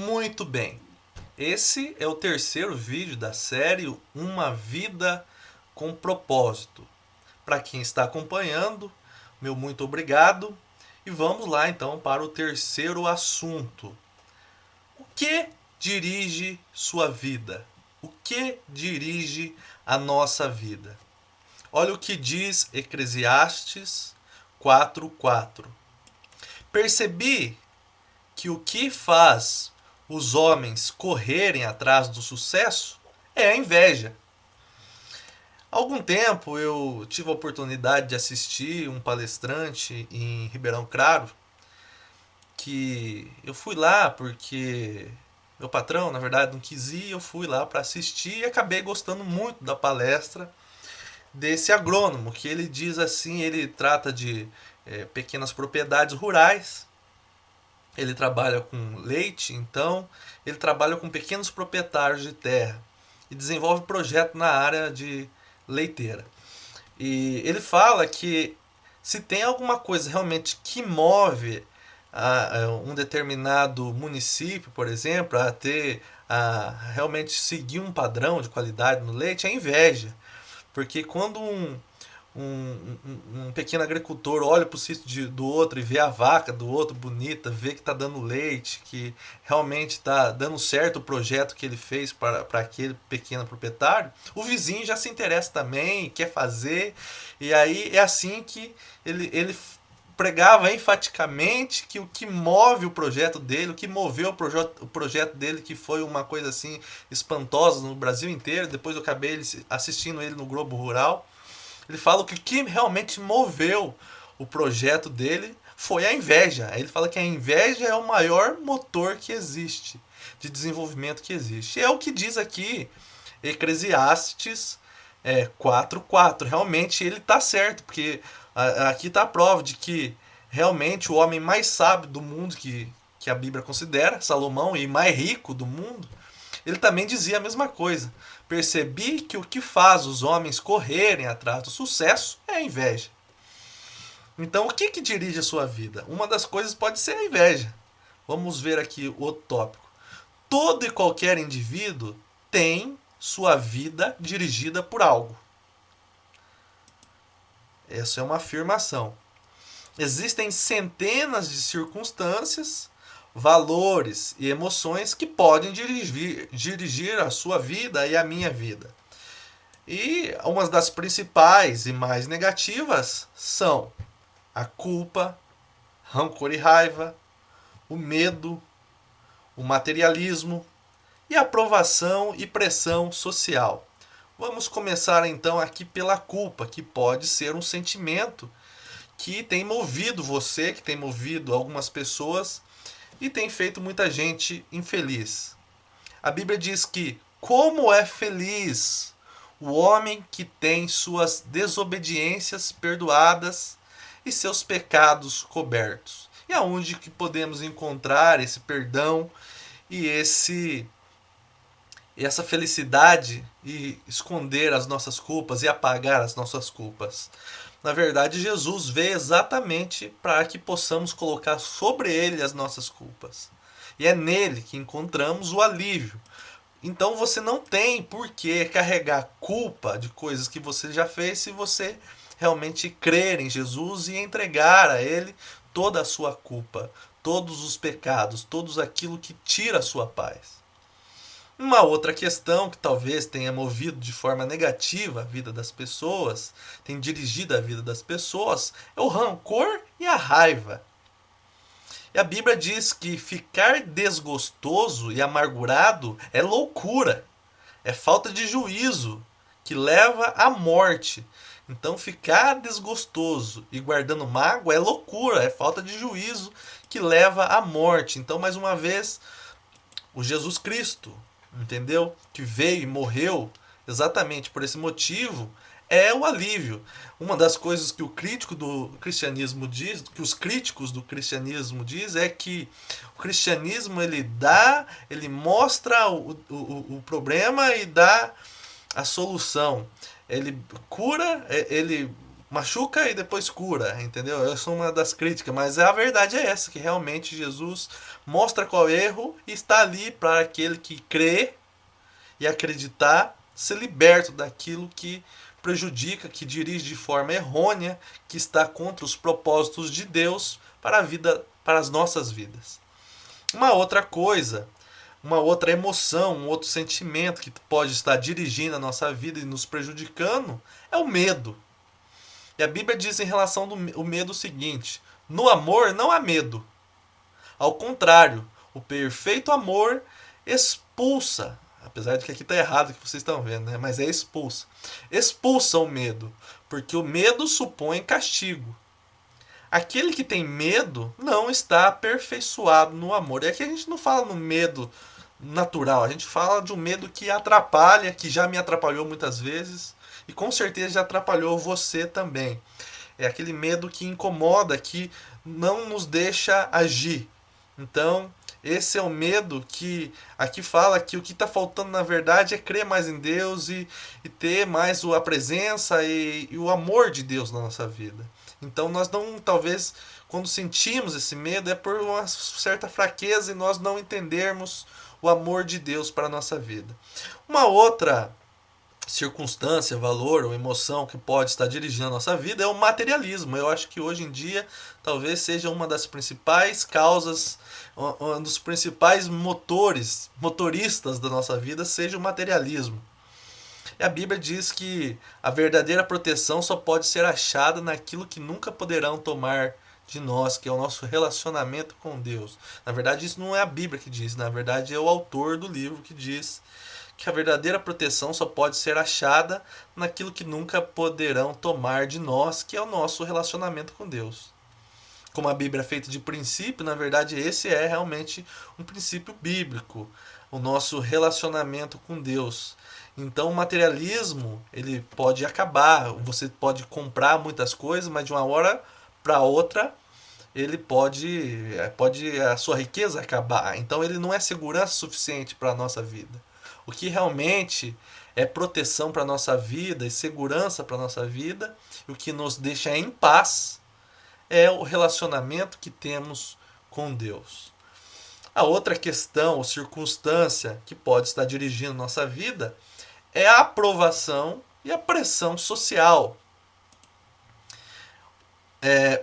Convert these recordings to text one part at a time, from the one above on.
Muito bem. Esse é o terceiro vídeo da série Uma Vida com Propósito. Para quem está acompanhando, meu muito obrigado. E vamos lá então para o terceiro assunto. O que dirige sua vida? O que dirige a nossa vida? Olha o que diz Eclesiastes 4:4. Percebi que o que faz os homens correrem atrás do sucesso é a inveja. Há algum tempo eu tive a oportunidade de assistir um palestrante em Ribeirão Claro, que eu fui lá porque meu patrão, na verdade, não quis ir, eu fui lá para assistir e acabei gostando muito da palestra desse agrônomo, que ele diz assim, ele trata de pequenas propriedades rurais. Ele trabalha com leite, então ele trabalha com pequenos proprietários de terra e desenvolve projeto na área de leiteira. E ele fala que se tem alguma coisa realmente que move um determinado município, por exemplo, a realmente seguir um padrão de qualidade no leite, é a inveja. Porque quando um pequeno agricultor olha para o sítio do outro e vê a vaca do outro bonita, vê que está dando leite, que realmente está dando certo o projeto que ele fez para aquele pequeno proprietário, o vizinho já se interessa também, quer fazer, e aí é assim que ele pregava enfaticamente que o que move o projeto dele, o que moveu o projeto dele, que foi uma coisa assim espantosa no Brasil inteiro, depois eu acabei assistindo ele no Globo Rural. Ele fala que o que realmente moveu o projeto dele foi a inveja. Ele fala que a inveja é o maior motor que existe, de desenvolvimento que existe. E é o que diz aqui Eclesiastes 4:4. Realmente ele está certo, porque aqui está a prova de que realmente o homem mais sábio do mundo, que a Bíblia considera, Salomão, e mais rico do mundo, ele também dizia a mesma coisa. Percebi que o que faz os homens correrem atrás do sucesso é a inveja. Então, o que dirige a sua vida? Uma das coisas pode ser a inveja. Vamos ver aqui o outro tópico. Todo e qualquer indivíduo tem sua vida dirigida por algo. Essa é uma afirmação. Existem centenas de circunstâncias, valores e emoções que podem dirigir a sua vida e a minha vida. E umas das principais e mais negativas são a culpa, rancor e raiva, o medo, o materialismo e a aprovação e pressão social. Vamos começar então aqui pela culpa, que pode ser um sentimento que tem movido você, que tem movido algumas pessoas e tem feito muita gente infeliz. A Bíblia diz que como é feliz o homem que tem suas desobediências perdoadas e seus pecados cobertos. E aonde que podemos encontrar esse perdão e essa felicidade e esconder as nossas culpas e apagar as nossas culpas? Na verdade, Jesus veio exatamente para que possamos colocar sobre ele as nossas culpas. E é nele que encontramos o alívio. Então você não tem por que carregar culpa de coisas que você já fez se você realmente crer em Jesus e entregar a ele toda a sua culpa, todos os pecados, tudo aquilo que tira a sua paz. Uma outra questão que talvez tenha movido de forma negativa a vida das pessoas, tem dirigido a vida das pessoas, é o rancor e a raiva. E a Bíblia diz que ficar desgostoso e amargurado é loucura, é falta de juízo que leva à morte. Então ficar desgostoso e guardando mágoa é loucura, é falta de juízo que leva à morte. Então, mais uma vez, o Jesus Cristo, entendeu? Que veio e morreu exatamente por esse motivo, é o alívio. Uma das coisas que o crítico do cristianismo diz, que os críticos do cristianismo diz, é que o cristianismo ele mostra o problema e dá a solução. Ele cura, ele machuca e depois cura, entendeu? Essa é uma das críticas, mas a verdade é essa, que realmente Jesus mostra qual é o erro e está ali para aquele que crê e acreditar ser liberto daquilo que prejudica, que dirige de forma errônea, que está contra os propósitos de Deus para a vida, para as nossas vidas. Uma outra coisa, uma outra emoção, um outro sentimento que pode estar dirigindo a nossa vida e nos prejudicando é o medo. E a Bíblia diz em relação ao medo o seguinte: no amor não há medo. Ao contrário, o perfeito amor expulsa, apesar de que aqui está errado o que vocês estão vendo, né? Mas é expulsa. Expulsa o medo, porque o medo supõe castigo. Aquele que tem medo não está aperfeiçoado no amor. E aqui a gente não fala no medo natural, a gente fala de um medo que atrapalha, que já me atrapalhou muitas vezes e com certeza já atrapalhou você também. É aquele medo que incomoda, que não nos deixa agir. Então, esse é o medo que aqui fala que o que está faltando na verdade é crer mais em Deus e ter mais a presença e o amor de Deus na nossa vida. Então nós não, talvez, quando sentimos esse medo é por uma certa fraqueza e nós não entendermos o amor de Deus para a nossa vida. Uma outra circunstância, valor ou emoção que pode estar dirigindo a nossa vida é o materialismo. Eu acho que hoje em dia talvez seja uma das principais causas, um dos principais motoristas da nossa vida seja o materialismo. E a Bíblia diz que a verdadeira proteção só pode ser achada naquilo que nunca poderão tomar de nós, que é o nosso relacionamento com Deus. Na verdade, isso não é a Bíblia que diz, na verdade é o autor do livro que diz que a verdadeira proteção só pode ser achada naquilo que nunca poderão tomar de nós, que é o nosso relacionamento com Deus. Como a Bíblia é feita de princípio, na verdade esse é realmente um princípio bíblico, o nosso relacionamento com Deus. Então o materialismo, ele pode acabar, você pode comprar muitas coisas, mas de uma hora para outra ele pode a sua riqueza acabar. Então ele não é segurança suficiente para a nossa vida. O que realmente é proteção para a nossa vida e segurança para a nossa vida, e o que nos deixa em paz é o relacionamento que temos com Deus. A outra questão ou circunstância que pode estar dirigindo nossa vida é a aprovação e a pressão social.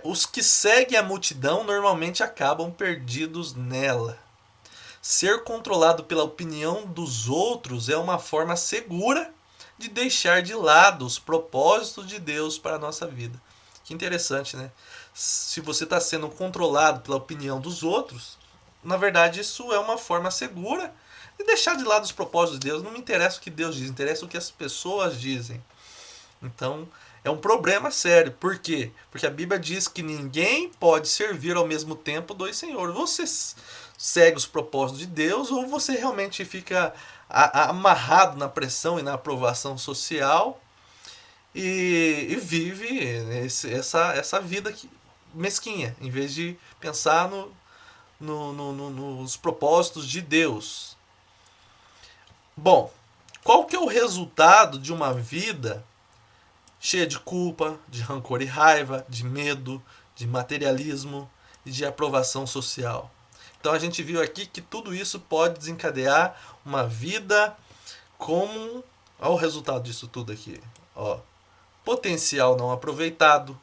Os que seguem a multidão normalmente acabam perdidos nela. Ser controlado pela opinião dos outros é uma forma segura de deixar de lado os propósitos de Deus para a nossa vida. Que interessante, né? Se você está sendo controlado pela opinião dos outros, na verdade isso é uma forma segura de deixar de lado os propósitos de Deus. Não me interessa o que Deus diz, interessa o que as pessoas dizem. Então é um problema sério. Por quê? Porque a Bíblia diz que ninguém pode servir ao mesmo tempo dois senhores. Você segue os propósitos de Deus ou você realmente fica amarrado na pressão e na aprovação social e vive essa vida mesquinha, em vez de pensar nos propósitos de Deus. Bom, qual que é o resultado de uma vida cheia de culpa, de rancor e raiva, de medo, de materialismo e de aprovação social? Então a gente viu aqui que tudo isso pode desencadear uma vida como... Olha o resultado disso tudo aqui. Ó, potencial não aproveitado.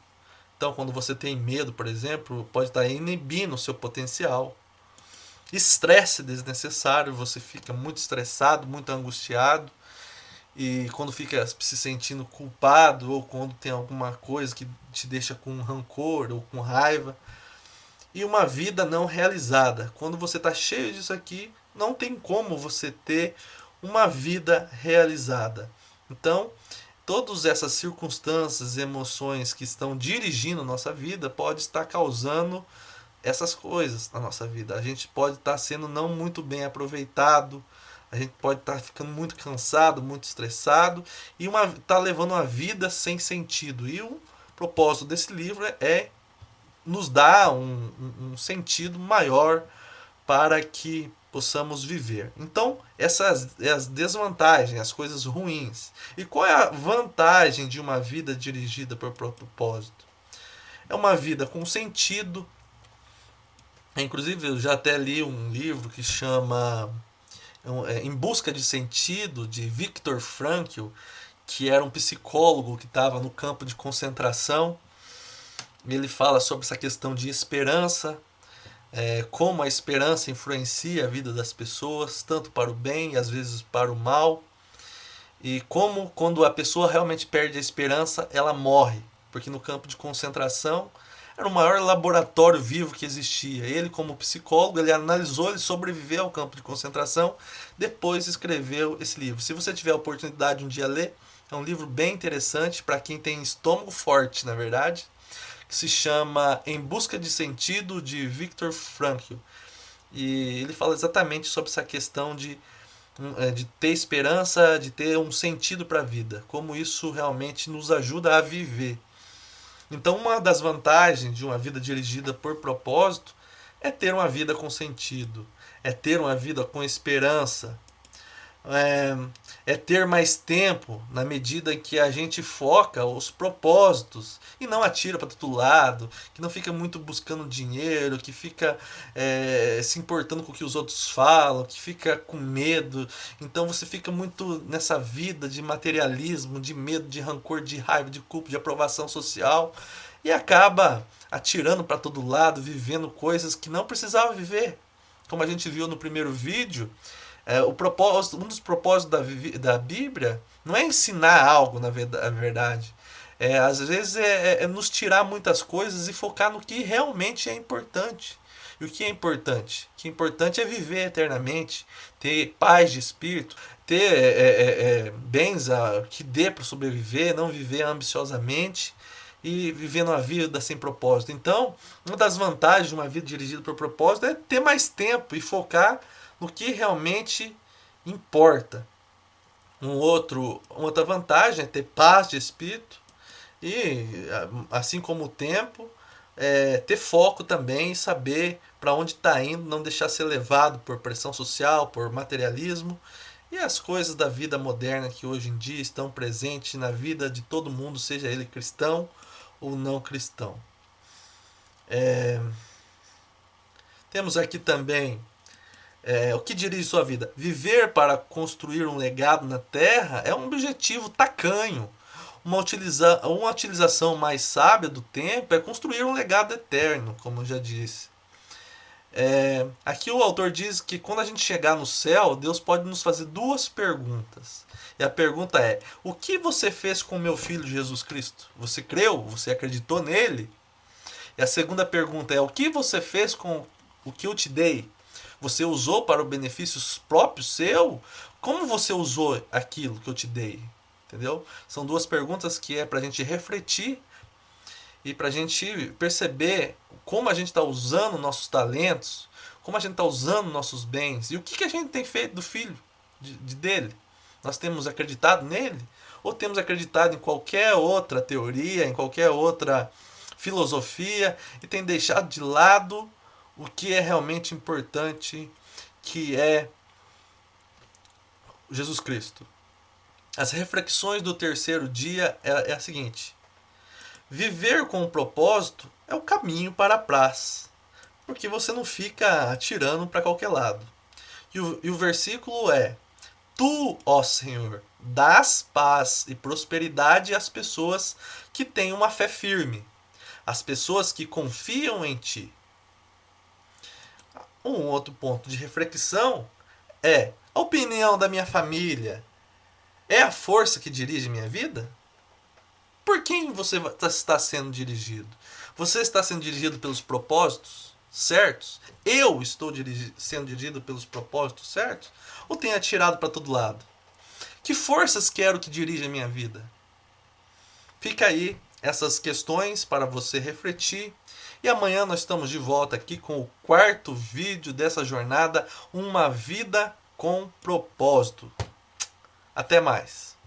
Então quando você tem medo, por exemplo, pode estar inibindo o seu potencial. Estresse desnecessário, você fica muito estressado, muito angustiado. E quando fica se sentindo culpado ou quando tem alguma coisa que te deixa com rancor ou com raiva. E uma vida não realizada. Quando você está cheio disso aqui, não tem como você ter uma vida realizada. Então, todas essas circunstâncias, emoções que estão dirigindo a nossa vida pode estar causando essas coisas na nossa vida. A gente pode estar sendo não muito bem aproveitado, a gente pode estar ficando muito cansado, muito estressado e estar levando uma vida sem sentido. E o propósito desse livro nos dar um sentido maior para que possamos viver. Então, essas são as desvantagens, as coisas ruins. E qual é a vantagem de uma vida dirigida por propósito? É uma vida com sentido. Inclusive, eu já até li um livro que chama Em Busca de Sentido, de Viktor Frankl, que era um psicólogo que estava no campo de concentração. Ele fala sobre essa questão de esperança, como a esperança influencia a vida das pessoas, tanto para o bem e às vezes para o mal. E como quando a pessoa realmente perde a esperança, ela morre. Porque no campo de concentração era o maior laboratório vivo que existia. Ele, como psicólogo, ele analisou, ele sobreviveu ao campo de concentração, depois escreveu esse livro. Se você tiver a oportunidade um dia ler, é um livro bem interessante para quem tem estômago forte, na verdade, que se chama Em Busca de Sentido, de Viktor Frankl. E ele fala exatamente sobre essa questão de ter esperança, de ter um sentido para a vida, como isso realmente nos ajuda a viver. Então, uma das vantagens de uma vida dirigida por propósito é ter uma vida com sentido, é ter uma vida com esperança, é ter mais tempo na medida em que a gente foca os propósitos e não atira para todo lado, que não fica muito buscando dinheiro, que fica se importando com o que os outros falam, que fica com medo. Então você fica muito nessa vida de materialismo, de medo, de rancor, de raiva, de culpa, de aprovação social e acaba atirando para todo lado, vivendo coisas que não precisava viver. Como a gente viu no primeiro vídeo, um dos propósitos da Bíblia não é ensinar algo, na verdade. Às vezes é nos tirar muitas coisas e focar no que realmente é importante. E o que é importante? O que é importante é viver eternamente, ter paz de espírito, ter bens que dê para sobreviver, não viver ambiciosamente e viver uma vida sem propósito. Então, uma das vantagens de uma vida dirigida por propósito é ter mais tempo e focar no que realmente importa. Outra vantagem é ter paz de espírito e, assim como o tempo, ter foco também e saber para onde está indo, não deixar ser levado por pressão social, por materialismo e as coisas da vida moderna que hoje em dia estão presentes na vida de todo mundo, seja ele cristão ou não cristão. Temos aqui também o que dirige sua vida? Viver para construir um legado na Terra é um objetivo tacanho. Uma utilização mais sábia do tempo é construir um legado eterno, como eu já disse. Aqui o autor diz que quando a gente chegar no céu, Deus pode nos fazer duas perguntas. E a pergunta é: o que você fez com o meu filho Jesus Cristo? Você creu? Você acreditou nele? E a segunda pergunta é: o que você fez com o que eu te dei? Você usou para o benefício próprio seu? Como você usou aquilo que eu te dei? Entendeu? São duas perguntas que é para a gente refletir e para a gente perceber como a gente está usando nossos talentos, como a gente está usando nossos bens e o que a gente tem feito do filho dele. Nós temos acreditado nele? Ou temos acreditado em qualquer outra teoria, em qualquer outra filosofia e tem deixado de lado o que é realmente importante, que é Jesus Cristo? As reflexões do terceiro dia é a seguinte: viver com um propósito é o caminho para a paz, porque você não fica atirando para qualquer lado. E o versículo é: Tu, ó Senhor, dás paz e prosperidade às pessoas que têm uma fé firme, às pessoas que confiam em Ti. Um outro ponto de reflexão é: a opinião da minha família é a força que dirige minha vida? Por quem você está sendo dirigido? Você está sendo dirigido pelos propósitos certos? Eu estou sendo dirigido pelos propósitos certos? Ou tenho atirado para todo lado? Que forças quero que dirija a minha vida? Fica aí essas questões para você refletir. E amanhã nós estamos de volta aqui com o quarto vídeo dessa jornada, Uma Vida com Propósito. Até mais!